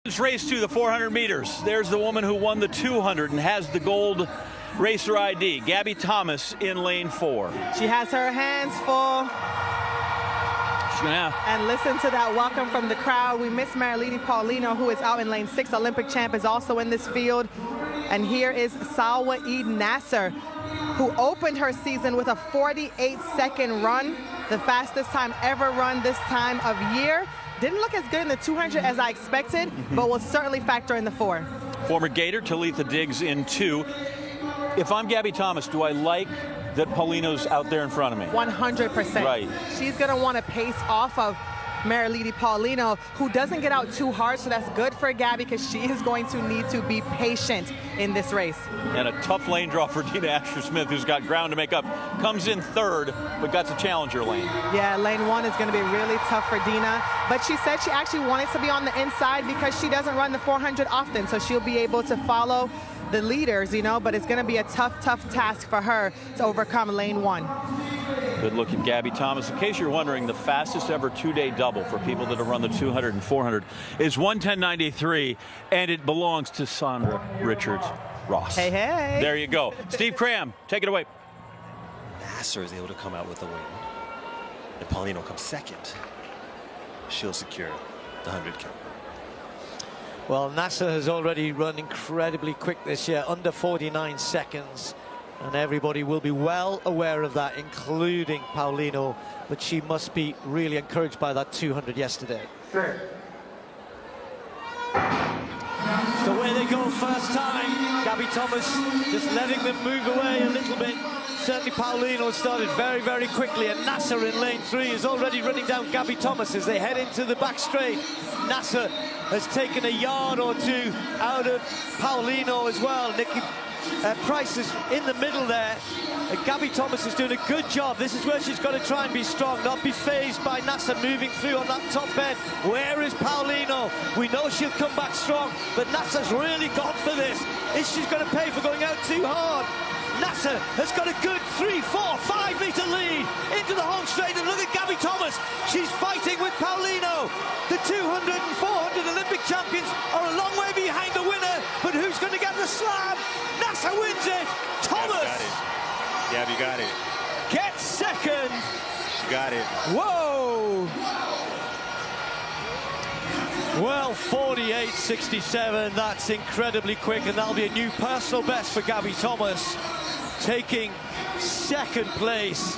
Let's race to the 400 meters. There's the woman who won the 200 and has the gold racer ID, Gabby Thomas in lane 4. She has her hands full. And listen to that welcome from the crowd. We miss Marilady Paulino, who is out in lane 6. Olympic champ is also in this field. And here is Salwa Naser, who opened her season with a 48-second run, the fastest time ever run this time of year. Didn't look as good in the 200 as I expected, but will certainly factor in the 4. Former Gator Talitha Diggs in 2. If I'm Gabby Thomas, do I like that Paulino's out there in front of me? 100%. Right. She's going to want to pace off of Marilady Paulino, who doesn't get out too hard, so that's good for Gabby because she is going to need to be patient in this race. And a tough lane draw for Dina Asher-Smith, who's got ground to make up. Comes in 3rd, but got the challenger lane. Yeah, lane 1 is going to be really tough for Dina. But she said she actually wanted to be on the inside because she doesn't run the 400 often, so she'll be able to follow the leaders, you know, but it's going to be a tough task for her to overcome lane 1. Good look at Gabby Thomas. In case you're wondering, the fastest ever 2-day double for people that have run the 200 and 400 is 1:10.93, and it belongs to Sandra Richards-Ross. Hey, hey. There you go. Steve Cram, take it away. Naser is able to come out with a win, and Paulino comes 2nd. She'll secure the 100K. Well, Naser has already run incredibly quick this year, under 49 seconds. And everybody will be well aware of that, including Paulino. But she must be really encouraged by that 200 yesterday. Sure. The way they go first time, Gabby Thomas just letting them move away a little bit. Certainly Paulino started very, very quickly, and Naser in lane 3 is already running down Gabby Thomas as they head into the back straight. Naser has taken a yard or 2 out of Paulino as well. Nikki Price is in the middle there. Gabby Thomas is doing a good job. This is where she's got to try and be strong, not be phased by Naser moving through on that top bend. Where is Paulino? We know she'll come back strong, but Naser's really gone for this. Is she going to pay for going out too hard? Naser has got a good 3, 4, 5 meter lead into the home straight, and look at Gabby Thomas. She's fighting with Paulino. The 200 and 400 Olympic champions are a long way behind the winner, but who's going to get the slam? Naser wins it. Thomas. Gabby got it. Gets 2nd. She got it. Whoa. Well, 48.67, that's incredibly quick, and that'll be a new personal best for Gabby Thomas, taking 2nd place.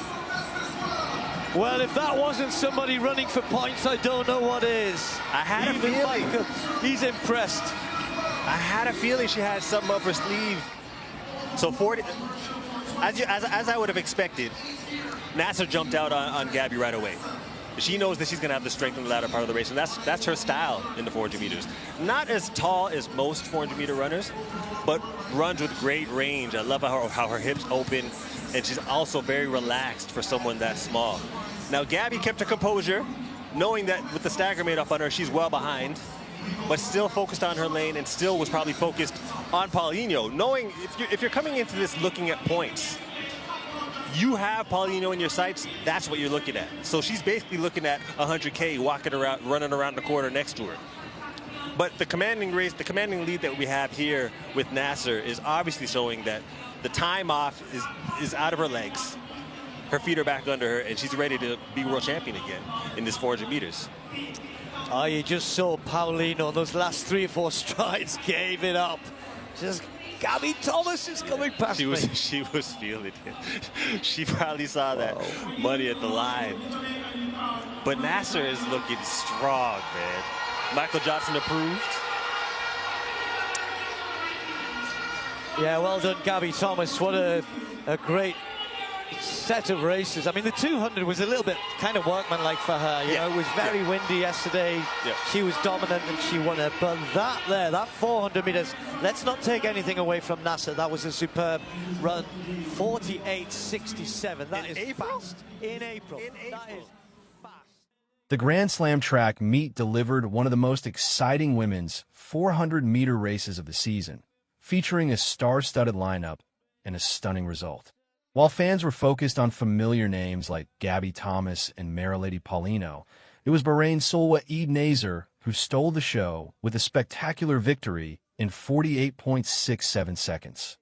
Well, if that wasn't somebody running for points, I don't know what is. I had a feeling. Michael, he's impressed. I had a feeling she had something up her sleeve. So 40, as I would have expected, Naser jumped out on Gabby right away. She knows that she's going to have the strength in the latter part of the race, and that's her style in the 400 meters. Not as tall as most 400-meter runners, but runs with great range. I love how her hips open, and she's also very relaxed for someone that small. Now, Gabby kept her composure, knowing that with the stagger made up on her, she's well behind, but still focused on her lane and still was probably focused on Paulino, knowing if you're coming into this looking at points, you have Paulino in your sights, that's what you're looking at. So she's basically looking at 100K walking around, running around the corner next to her. But the commanding lead that we have here with Naser is obviously showing that the time off is out of her legs. Her feet are back under her, and she's ready to be world champion again in this 400 meters. Oh, you just saw Paulino, those last 3 or 4 strides, gave it up. Just Gabby Thomas is coming past me. She was feeling it. She probably saw that money at the line. But Naser is looking strong, man. Michael Johnson approved. Yeah, well done, Gabby Thomas. What a great set of races. I mean, the 200 was a little bit kind of workmanlike for her. You know, it was very windy yesterday. Yeah. She was dominant and she won it. But that 400 meters, let's not take anything away from Naser. That was a superb run. 48.67. That is fast. In April. That is fast. The Grand Slam track meet delivered one of the most exciting women's 400-meter races of the season, featuring a star-studded lineup and a stunning result. While fans were focused on familiar names like Gabby Thomas and Marilady Paulino, it was Bahrain's Salwa Naser who stole the show with a spectacular victory in 48.67 seconds,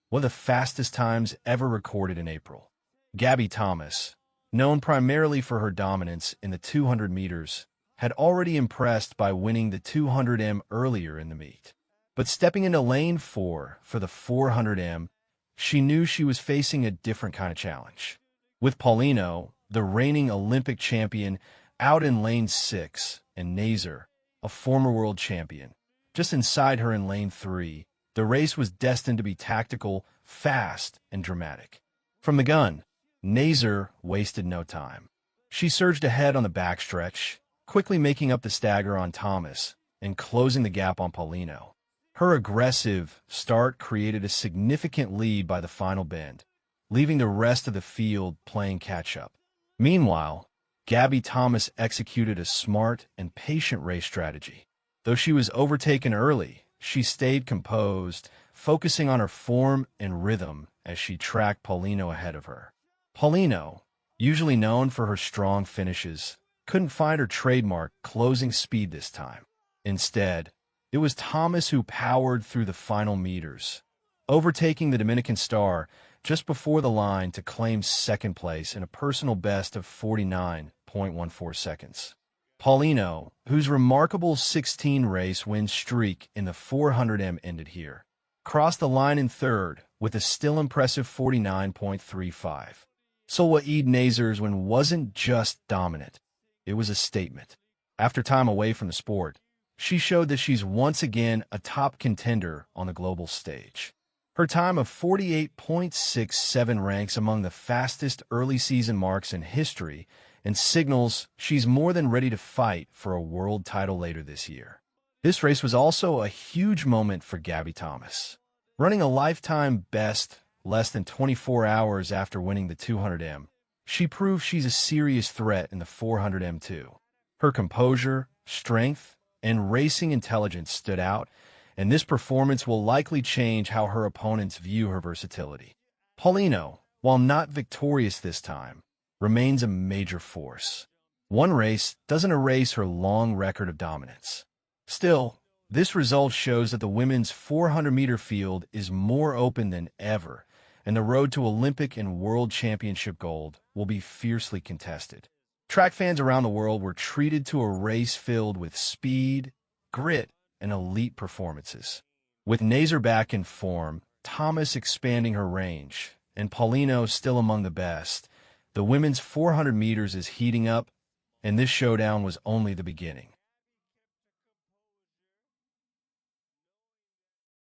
one of the fastest times ever recorded in April. Gabby Thomas, known primarily for her dominance in the 200 meters, had already impressed by winning the 200m earlier in the meet. But stepping into lane 4 for the 400m, she knew she was facing a different kind of challenge. With Paulino, the reigning Olympic champion, out in lane 6, and Naser, a former world champion, just inside her in lane 3, the race was destined to be tactical, fast, and dramatic. From the gun, Naser wasted no time. She surged ahead on the backstretch, quickly making up the stagger on Thomas and closing the gap on Paulino. Her aggressive start created a significant lead by the final bend, leaving the rest of the field playing catch-up. Meanwhile, Gabby Thomas executed a smart and patient race strategy. Though she was overtaken early, she stayed composed, focusing on her form and rhythm as she tracked Paulino ahead of her. Paulino, usually known for her strong finishes, couldn't find her trademark closing speed this time. Instead, it was Thomas who powered through the final meters, overtaking the Dominican star just before the line to claim second place in a personal best of 49.14 seconds. Paulino, whose remarkable 16-race win streak in the 400m ended here, crossed the line in third with a still impressive 49.35. Salwa Naser's win wasn't just dominant, it was a statement. After time away from the sport, she showed that she's once again a top contender on the global stage. Her time of 48.67 ranks among the fastest early season marks in history and signals she's more than ready to fight for a world title later this year. This race was also a huge moment for Gabby Thomas. Running a lifetime best less than 24 hours after winning the 200m, she proved she's a serious threat in the 400m too. Her composure, strength, and racing intelligence stood out, and this performance will likely change how her opponents view her versatility. Paulino, while not victorious this time, remains a major force. One race doesn't erase her long record of dominance. Still, this result shows that the women's 400-meter field is more open than ever, and the road to Olympic and World Championship gold will be fiercely contested. Track fans around the world were treated to a race filled with speed, grit, and elite performances. With Naser back in form, Thomas expanding her range, and Paulino still among the best, the women's 400 meters is heating up, and this showdown was only the beginning.